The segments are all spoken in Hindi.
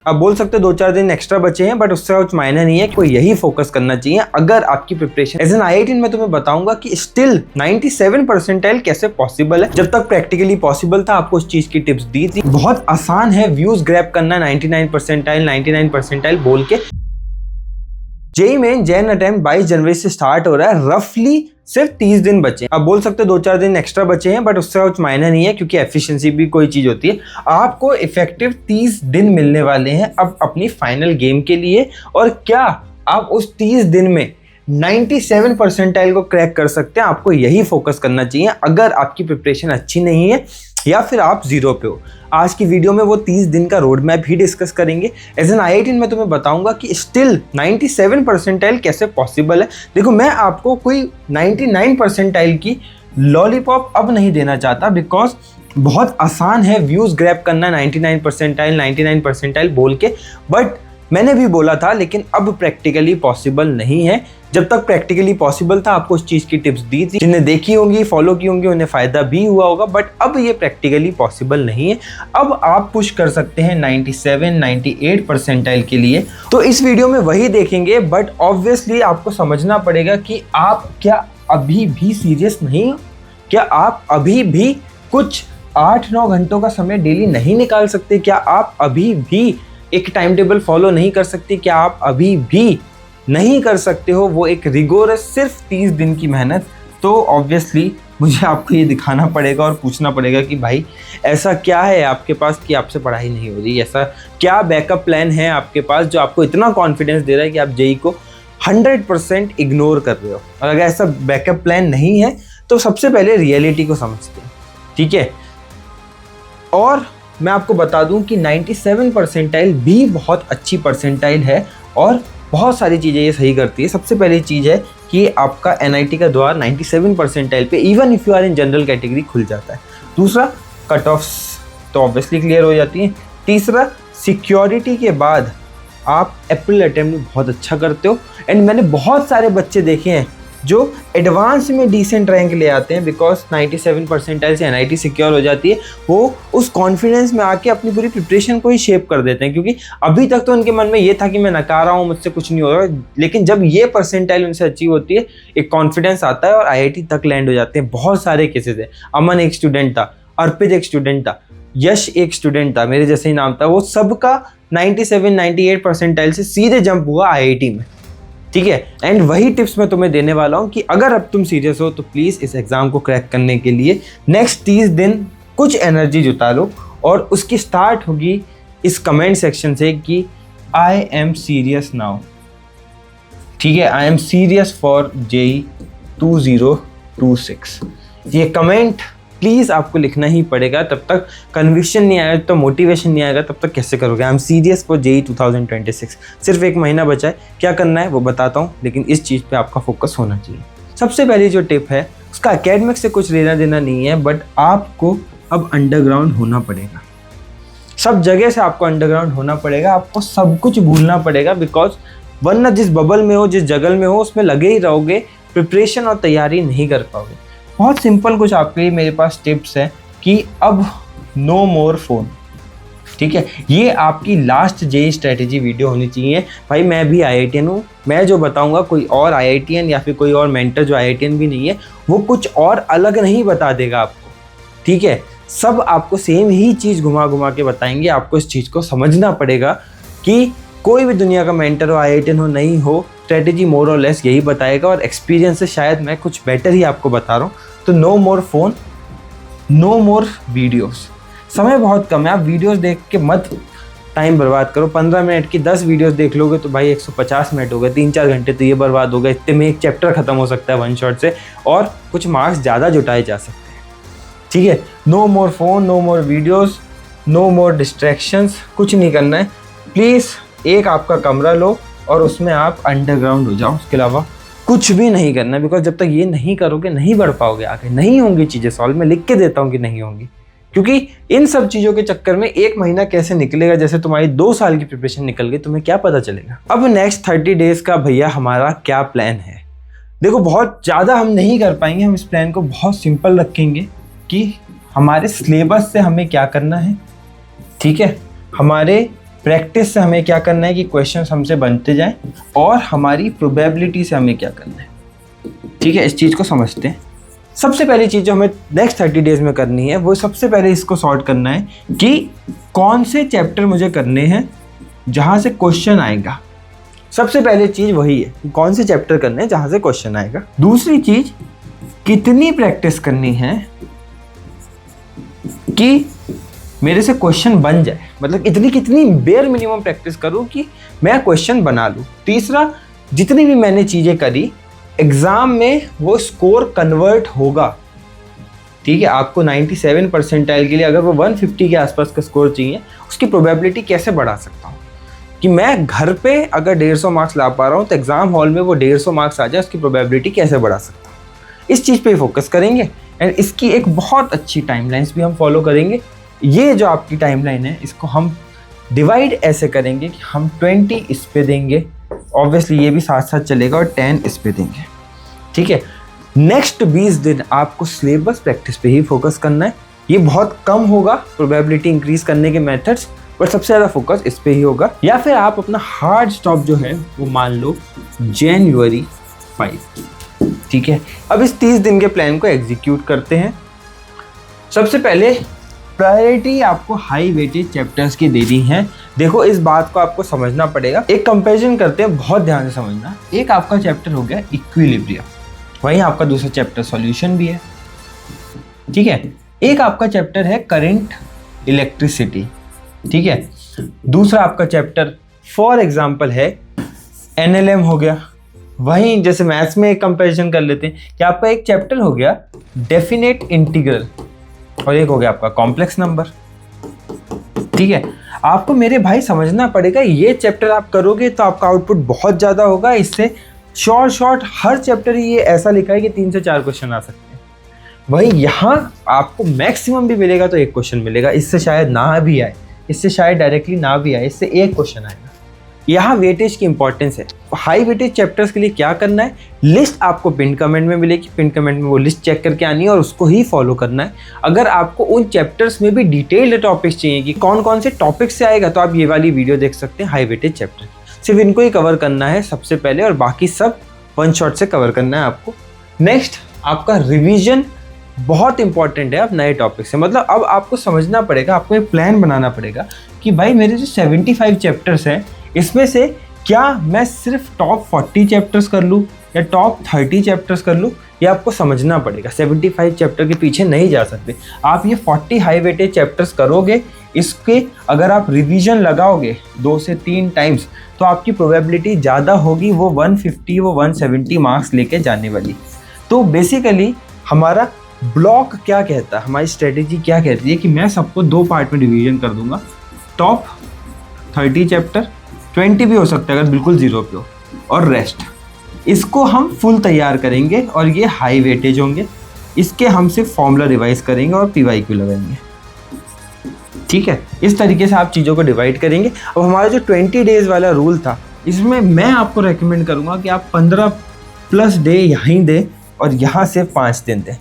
आप बोल सकते हो 2-4 दिन एक्स्ट्रा बचे हैं, बट उससे कुछ मायने नहीं है। कोई यही फोकस करना चाहिए अगर आपकी प्रिपरेशन एज एन IIT में। तुम्हें बताऊंगा कि स्टिल 97 परसेंटाइल कैसे पॉसिबल है। जब तक प्रैक्टिकली पॉसिबल था आपको उस चीज की टिप्स दी थी। बहुत आसान है व्यूज ग्रैब करना 99 परसेंटाइल बोल के। जेईई मेन जैन अटेम्प्ट 22 जनवरी से स्टार्ट हो रहा है। रफली सिर्फ 30 दिन बचे। आप बोल सकते हो 2-4 दिन एक्स्ट्रा बचे हैं, बट उससे कुछ मायने नहीं है क्योंकि एफिशिएंसी भी कोई चीज होती है। आपको इफेक्टिव 30 दिन मिलने वाले हैं अब अपनी फाइनल गेम के लिए। और क्या आप उस 30 दिन में 97 परसेंटाइल को क्रैक कर सकते हैं? आपको यही फोकस करना चाहिए अगर आपकी प्रिपरेशन अच्छी नहीं है या फिर आप जीरो पे हो। आज की वीडियो में वो 30 दिन का रोड मैप ही डिस्कस करेंगे। एज एन IIT में तुम्हें बताऊंगा कि स्टिल 97 परसेंटाइल कैसे पॉसिबल है। देखो, मैं आपको कोई 99 परसेंटाइल की लॉलीपॉप अब नहीं देना चाहता, बिकॉज बहुत आसान है व्यूज ग्रैब करना 99 परसेंटाइल बोल के। बट मैंने भी बोला था, लेकिन अब प्रैक्टिकली पॉसिबल नहीं है। जब तक प्रैक्टिकली पॉसिबल था आपको उस चीज की टिप्स दी थी। जिन्हें देखी होंगी, फॉलो की होंगी, उन्हें फायदा भी हुआ होगा। बट अब ये प्रैक्टिकली पॉसिबल नहीं है। अब आप पुश कर सकते हैं 97-98 परसेंटाइल के लिए। तो इस वीडियो में वही देखेंगे, बट ऑब्वियसली आपको समझना पड़ेगा कि आप क्या अभी भी सीरियस नहीं हो? क्या आप अभी भी कुछ 8-9 घंटों का समय डेली नहीं निकाल सकते? क्या आप अभी भी एक टाइम टेबल फॉलो नहीं कर सकते? क्या आप अभी भी नहीं कर सकते हो वो एक रिगोरस सिर्फ 30 दिन की मेहनत? तो ऑब्वियसली मुझे आपको ये दिखाना पड़ेगा और पूछना पड़ेगा कि भाई ऐसा क्या है आपके पास कि आपसे पढ़ाई नहीं हो रही? ऐसा क्या बैकअप प्लान है आपके पास जो आपको इतना कॉन्फिडेंस दे रहा है कि आप जेईई को 100% इग्नोर कर रहे हो? और अगर ऐसा बैकअप प्लान नहीं है तो सबसे पहले रियलिटी को समझते हैं, ठीक है? और मैं आपको बता दूं कि 97 परसेंटाइल भी बहुत अच्छी परसेंटाइल है और बहुत सारी चीज़ें ये सही करती है। सबसे पहली चीज़ है कि आपका NIT का द्वार 97 परसेंटाइल पे even if you are in general category खुल जाता है। दूसरा, कट ऑफ्स तो ऑब्वियसली क्लियर हो जाती हैं। तीसरा, सिक्योरिटी के बाद आप अप्रैल अटेम्प्ट में बहुत अच्छा करते हो। एंड मैंने बहुत सारे बच्चे देखे हैं जो एडवांस में डिसेंट रैंक ले आते हैं, बिकॉज 97 परसेंटाइल से NIT सिक्योर हो जाती है। वो उस कॉन्फिडेंस में आके अपनी पूरी प्रिपरेशन को ही शेप कर देते हैं, क्योंकि अभी तक तो उनके मन में ये था कि मैं नकार रहा हूँ, मुझसे कुछ नहीं हो रहा। लेकिन जब ये परसेंटाइल उनसे अचीव होती है, एक कॉन्फिडेंस आता है और IIT तक लैंड हो जाते हैं। बहुत सारे केसेस है। अमन एक स्टूडेंट था, अर्पित एक स्टूडेंट था, यश एक स्टूडेंट था, मेरे जैसे ही नाम था। वो सबका 97-98 परसेंटाइल से सीधे जंप हुआ IIT में, ठीक है? एंड वही टिप्स मैं तुम्हें देने वाला हूँ कि अगर अब तुम सीरियस हो तो प्लीज़ इस एग्ज़ाम को क्रैक करने के लिए नेक्स्ट 30 दिन कुछ एनर्जी जुटा लो। और उसकी स्टार्ट होगी इस कमेंट सेक्शन से कि आई एम सीरियस नाउ, ठीक है? I am serious for JEE 2026। ये कमेंट प्लीज़ आपको लिखना ही पड़ेगा। तब तक कन्विक्शन नहीं आएगा, तो मोटिवेशन नहीं आएगा, तब तक कैसे करोगे? I am serious for JEE 2026। सिर्फ 1 महीना बचा है। क्या करना है वो बताता हूँ, लेकिन इस चीज़ पे आपका फोकस होना चाहिए। सबसे पहली जो टिप है उसका एकेडमिक से कुछ लेना देना नहीं है, बट आपको अब अंडरग्राउंड होना पड़ेगा। सब जगह से आपको अंडरग्राउंड होना पड़ेगा। आपको सब कुछ भूलना पड़ेगा, बिकॉज वरना जिस बबल में हो, जिस जगल में हो, उसमें लगे ही रहोगे, प्रिपरेशन और तैयारी नहीं कर पाओगे। बहुत सिंपल कुछ आपके लिए मेरे पास टिप्स हैं कि अब नो मोर फ़ोन, ठीक है? ये आपकी लास्ट जेईई स्ट्रेटेजी वीडियो होनी चाहिए। भाई मैं भी IITian हूँ, मैं जो बताऊँगा कोई और IITian या फिर कोई और मेंटर जो IITian भी नहीं है वो कुछ और अलग नहीं बता देगा आपको, ठीक है? सब आपको सेम ही चीज़ घुमा घुमा के बताएंगे। आपको इस चीज़ को समझना पड़ेगा कि कोई भी दुनिया का मेंटर हो, IITian हो नहीं हो, स्ट्रेटेजी मोर और लेस यही बताएगा। और एक्सपीरियंस से शायद मैं कुछ बेटर ही आपको बता रहा हूँ। तो no more phone, no more videos. समय बहुत कम है, आप वीडियोस देख के मत टाइम बर्बाद करो। 15 मिनट की 10 वीडियोस देख लोगे तो भाई 150 मिनट हो गए, 3-4 घंटे तो ये बर्बाद हो गए। इतने में एक चैप्टर खत्म हो सकता है वन शॉट से, और कुछ मार्क्स ज़्यादा जुटाए जा सकते हैं, ठीक है? No more phone, no more videos, no more distractions. कुछ नहीं करना है। प्लीज़ एक आपका कमरा लो और उसमें आप अंडरग्राउंड हो जाओ। उसके अलावा कुछ भी नहीं करना है, बिकॉज जब तक ये नहीं करोगे नहीं बढ़ पाओगे आगे। नहीं होंगी चीज़ें सॉल्व, मैं लिख के देता हूँ कि नहीं होंगी, क्योंकि इन सब चीज़ों के चक्कर में 1 महीना कैसे निकलेगा जैसे तुम्हारी 2 साल की प्रिपरेशन निकल गई, तुम्हें क्या पता चलेगा? अब नेक्स्ट 30 डेज़ का भैया हमारा क्या प्लान है? देखो, बहुत ज़्यादा हम नहीं कर पाएंगे। हम इस प्लान को बहुत सिंपल रखेंगे कि हमारे सिलेबस से हमें क्या करना है, ठीक है? हमारे प्रैक्टिस से हमें क्या करना है कि क्वेश्चन हमसे बनते जाएं, और हमारी प्रोबेबिलिटी से हमें क्या करना है। ठीक है, इस चीज़ को समझते हैं। सबसे पहली चीज़ जो हमें नेक्स्ट 30 डेज में करनी है वो सबसे पहले इसको सॉर्ट करना है कि कौन से चैप्टर मुझे करने हैं जहाँ से क्वेश्चन आएगा। सबसे पहले चीज़ वही है कि कौन से चैप्टर करने हैं जहाँ से क्वेश्चन आएगा। दूसरी चीज़, कितनी प्रैक्टिस करनी है कि मेरे से क्वेश्चन बन जाए, मतलब कितनी बेयर मिनिमम प्रैक्टिस करूं कि मैं क्वेश्चन बना लूं। तीसरा, जितनी भी मैंने चीज़ें करी एग्ज़ाम में वो स्कोर कन्वर्ट होगा। ठीक है, आपको 97 परसेंटाइल के लिए अगर वो 150 के आसपास का स्कोर चाहिए, उसकी प्रोबेबिलिटी कैसे बढ़ा सकता हूँ कि मैं घर पे अगर 150 मार्क्स ला पा रहा हूँ तो एग्ज़ाम हॉल में वो 150 मार्क्स आ जाए, उसकी प्रोबेबिलिटी कैसे बढ़ा सकता हूँ। इस चीज़ पे फोकस करेंगे एंड इसकी एक बहुत अच्छी टाइमलाइंस भी हम फॉलो करेंगे। ये जो आपकी टाइमलाइन है इसको हम डिवाइड ऐसे करेंगे कि हम 20 इस पे देंगे, ऑब्वियसली ये भी साथ साथ चलेगा, और 10 इस पे देंगे। ठीक है, नेक्स्ट 20 दिन आपको सिलेबस प्रैक्टिस पे ही फोकस करना है। ये बहुत कम होगा प्रोबेबिलिटी इंक्रीज करने के मेथड्स, पर सबसे ज़्यादा फोकस इस पे ही होगा। या फिर आप अपना हार्ड स्टॉप जो है वो मान लो जनवरी 5। ठीक है, अब इस 30 दिन के प्लान को एग्जीक्यूट करते हैं। सबसे पहले प्रायोरिटी आपको हाई वेटेज चैप्टर्स की देनी है। देखो, इस बात को आपको समझना पड़ेगा। एक कंपैरिजन करते हैं, बहुत ध्यान से समझना। एक आपका चैप्टर हो गया इक्विलिब्रियम, वहीं आपका दूसरा चैप्टर सॉल्यूशन भी है। ठीक है, एक आपका चैप्टर है करंट इलेक्ट्रिसिटी। ठीक है, दूसरा आपका चैप्टर फॉर एग्जांपल है एनएलएम हो गया। वहीं जैसे मैथ्स में एक कंपैरिजन कर लेते हैं कि आपका एक चैप्टर हो गया डेफिनेट इंटीग्रल और एक हो गया आपका कॉम्प्लेक्स नंबर। ठीक है, आपको मेरे भाई समझना पड़ेगा, ये चैप्टर आप करोगे तो आपका आउटपुट बहुत ज़्यादा होगा। इससे शॉर्ट हर चैप्टर ही ये ऐसा लिखा है कि 3 से 4 क्वेश्चन आ सकते हैं। वहीं यहाँ आपको मैक्सिमम भी मिलेगा तो 1 क्वेश्चन मिलेगा, इससे शायद ना भी आए, इससे शायद डायरेक्टली ना भी आए, इससे 1 क्वेश्चन आएगा। यहाँ वेटेज की इंपॉर्टेंस है। हाई वेटेज चैप्टर्स के लिए क्या करना है, लिस्ट आपको पिन कमेंट में मिलेगी, पिन कमेंट में वो लिस्ट चेक करके आनी है और उसको ही फॉलो करना है। अगर आपको उन चैप्टर्स में भी डिटेल्ड टॉपिक्स चाहिए कि कौन कौन से टॉपिक से आएगा, तो आप ये वाली वीडियो देख सकते हैं हाई वेटेज चैप्टर। सिर्फ इनको ही कवर करना है सबसे पहले, और बाकी सब वन शॉट से कवर करना है आपको। नेक्स्ट, आपका रिविजन बहुत इंपॉर्टेंट है अब नए टॉपिक से। मतलब अब आपको समझना पड़ेगा, आपको एक प्लान बनाना पड़ेगा कि भाई मेरे जो 75 चैप्टर्स हैं इसमें से क्या मैं सिर्फ टॉप 40 चैप्टर्स कर लूँ या टॉप 30 चैप्टर्स कर लूँ, ये आपको समझना पड़ेगा। 75 चैप्टर के पीछे नहीं जा सकते आप। ये 40 हाई वेटेज चैप्टर्स करोगे, इसके अगर आप रिवीजन लगाओगे 2 से 3 टाइम्स, तो आपकी प्रोबेबिलिटी ज़्यादा होगी वो 150 वो 170 मार्क्स लेके जाने वाली। तो बेसिकली हमारा ब्लॉक क्या कहता है, हमारी स्ट्रेटेजी क्या कहती है कि मैं सबको 2 पार्ट में डिवीजन कर दूंगा। टॉप 30 चैप्टर, 20 भी हो सकता है अगर बिल्कुल 0 पे हो, और रेस्ट। इसको हम फुल तैयार करेंगे और ये हाई वेटेज होंगे। इसके हम सिर्फ फॉर्मूला रिवाइज करेंगे और PYQ लगाएंगे। ठीक है, इस तरीके से आप चीज़ों को डिवाइड करेंगे। अब हमारा जो 20 डेज वाला रूल था, इसमें मैं आपको रेकमेंड करूँगा कि आप 15+ डे यहीं दें और यहाँ से 5 दिन दें।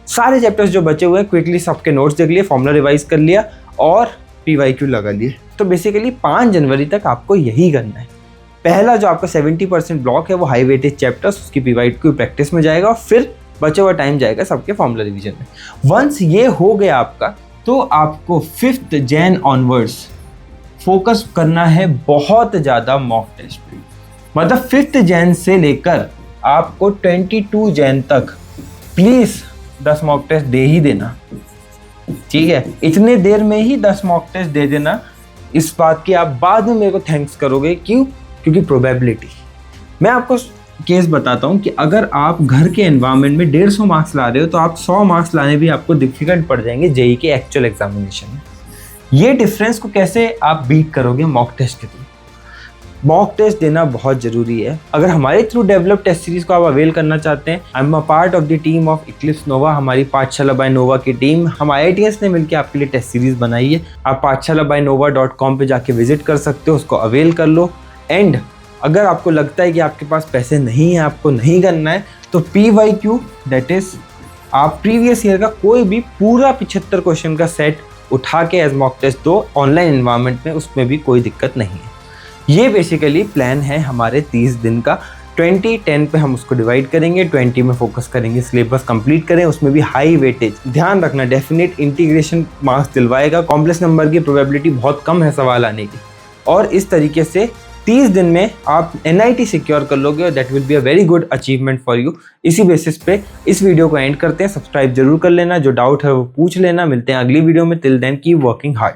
सारे चैप्टर्स जो बचे हुए हैं क्विकली सबके नोट्स देख लिए, फॉर्मूला रिवाइज कर लिया और PYQ लगा लिए। तो बेसिकली 5 जनवरी तक आपको यही करना है। पहला जो आपका 70% ब्लॉक है वो हाई वेटेज चैप्टर्स, उसकी PYQ प्रैक्टिस में जाएगा और फिर बचा हुआ टाइम जाएगा सबके फॉर्मूला रिवीजन में। वंस ये हो गया आपका, तो आपको 5 जैन ऑनवर्ड्स फोकस करना है बहुत ज़्यादा मॉक टेस्ट पे। मतलब 5 जैन से लेकर आपको 22 जैन तक प्लीज़ 10 मॉक टेस्ट दे ही देना। ठीक है, इतने देर में ही 10 मॉक टेस्ट दे देना। इस बात की आप बाद में मेरे को थैंक्स करोगे। क्यों? क्योंकि प्रोबेबिलिटी। मैं आपको केस बताता हूँ कि अगर आप घर के एनवायरनमेंट में 150 मार्क्स ला रहे हो तो आप 100 मार्क्स लाने भी आपको डिफिकल्ट पड़ जाएंगे जेईई के एक्चुअल एग्जामिनेशन में। ये डिफरेंस को कैसे आप बीट करोगे? मॉक टेस्ट के थ्रू। मॉक टेस्ट देना बहुत ज़रूरी है। अगर हमारे थ्रू डेवलप टेस्ट सीरीज़ को आप अवेल करना चाहते हैं, I am a part of the team of eclipse nova, हमारी पाठशाला बाय नोवा की टीम, हम IITians ने मिलकर आपके लिए टेस्ट सीरीज़ बनाई है। आप pathshala-by-nova.com पे जाके विजिट कर सकते हो, उसको अवेल कर लो। एंड अगर आपको लगता है कि आपके पास पैसे नहीं है, आपको नहीं करना है, तो PYQ दैट इज़ आप प्रीवियस ईयर का कोई भी पूरा 75 क्वेश्चन का सेट उठा के एज मॉक टेस्ट दो ऑनलाइन एनवायरनमेंट में, उसमें भी कोई दिक्कत नहीं है। ये बेसिकली प्लान है हमारे 30 दिन का। 20-10 पे हम उसको डिवाइड करेंगे, 20 में फोकस करेंगे सिलेबस कंप्लीट करें, उसमें भी हाई वेटेज। ध्यान रखना डेफिनेट इंटीग्रेशन मार्क्स दिलवाएगा, कॉम्प्लेक्स नंबर की प्रोबेबिलिटी बहुत कम है सवाल आने की। और इस तरीके से 30 दिन में आप NIT सिक्योर कर लोगे और that will be a very good achievement for you. इसी बेसिस पे इस वीडियो को एंड करते हैं। सब्सक्राइब जरूर कर लेना, जो डाउट है वो पूछ लेना। मिलते हैं अगली वीडियो में, till then keep working hard.